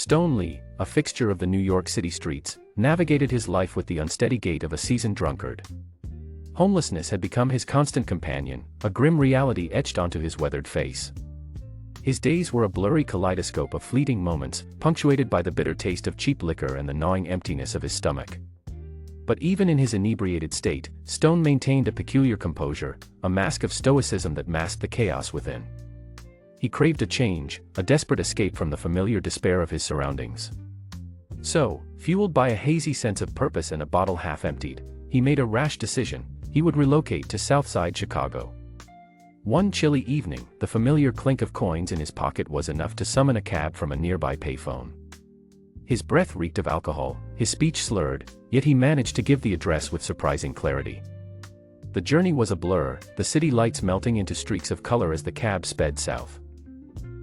Stone Lee, a fixture of the New York City streets, navigated his life with the unsteady gait of a seasoned drunkard. Homelessness had become his constant companion, a grim reality etched onto his weathered face. His days were a blurry kaleidoscope of fleeting moments, punctuated by the bitter taste of cheap liquor and the gnawing emptiness of his stomach. But even in his inebriated state, Stone maintained a peculiar composure, a mask of stoicism that masked the chaos within. He craved a change, a desperate escape from the familiar despair of his surroundings. So, fueled by a hazy sense of purpose and a bottle half emptied, he made a rash decision: he would relocate to Southside Chicago. One chilly evening, the familiar clink of coins in his pocket was enough to summon a cab from a nearby payphone. His breath reeked of alcohol, his speech slurred, yet he managed to give the address with surprising clarity. The journey was a blur, the city lights melting into streaks of color as the cab sped south.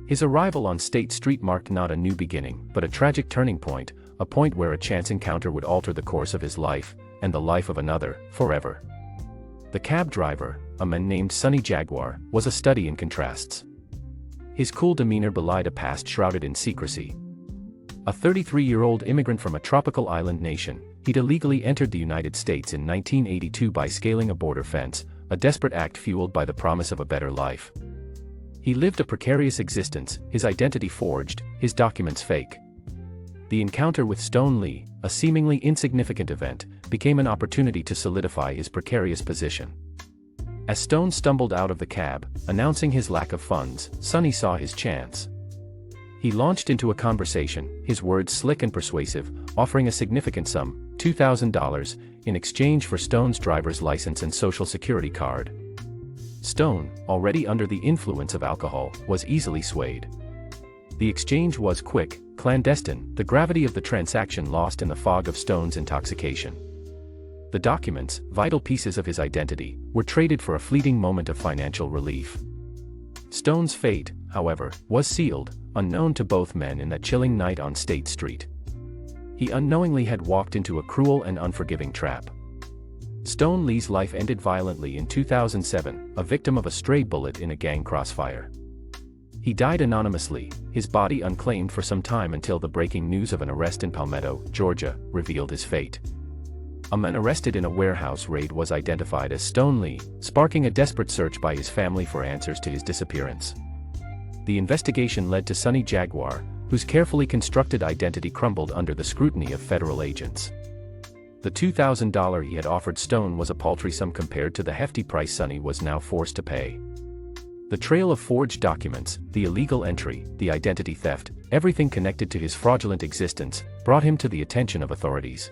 His arrival on State Street marked not a new beginning, but a tragic turning point, a point where a chance encounter would alter the course of his life, and the life of another, forever. The cab driver, a man named Sonny Jaguar, was a study in contrasts. His cool demeanor belied a past shrouded in secrecy. A 33-year-old immigrant from a tropical island nation, he'd illegally entered the United States in 1982 by scaling a border fence, a desperate act fueled by the promise of a better life. He lived a precarious existence, his identity forged, his documents fake. The encounter with Stone Lee, a seemingly insignificant event, became an opportunity to solidify his precarious position. As Stone stumbled out of the cab, announcing his lack of funds, Sonny saw his chance. He launched into a conversation, his words slick and persuasive, offering a significant sum, $2,000, in exchange for Stone's driver's license and social security card. Stone, already under the influence of alcohol, was easily swayed. The exchange was quick, clandestine, the gravity of the transaction lost in the fog of Stone's intoxication. The documents, vital pieces of his identity, were traded for a fleeting moment of financial relief. Stone's fate, however, was sealed, unknown to both men in that chilling night on State Street. He unknowingly had walked into a cruel and unforgiving trap. Stone Lee's life ended violently in 2007, a victim of a stray bullet in a gang crossfire. He died anonymously, his body unclaimed for some time until the breaking news of an arrest in Palmetto, Georgia, revealed his fate. A man arrested in a warehouse raid was identified as Stone Lee, sparking a desperate search by his family for answers to his disappearance. The investigation led to Sonny Jaguar, whose carefully constructed identity crumbled under the scrutiny of federal agents. The $2,000 he had offered Stone was a paltry sum compared to the hefty price Sonny was now forced to pay. The trail of forged documents, the illegal entry, the identity theft, everything connected to his fraudulent existence, brought him to the attention of authorities.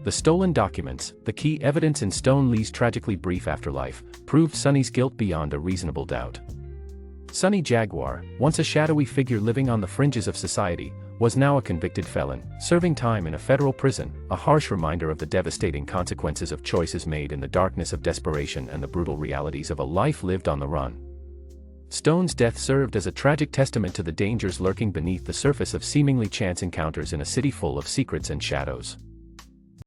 The stolen documents, the key evidence in Stone Lee's tragically brief afterlife, proved Sonny's guilt beyond a reasonable doubt. Sonny Jaguar, once a shadowy figure living on the fringes of society, was now a convicted felon, serving time in a federal prison, a harsh reminder of the devastating consequences of choices made in the darkness of desperation and the brutal realities of a life lived on the run. Stone's death served as a tragic testament to the dangers lurking beneath the surface of seemingly chance encounters in a city full of secrets and shadows.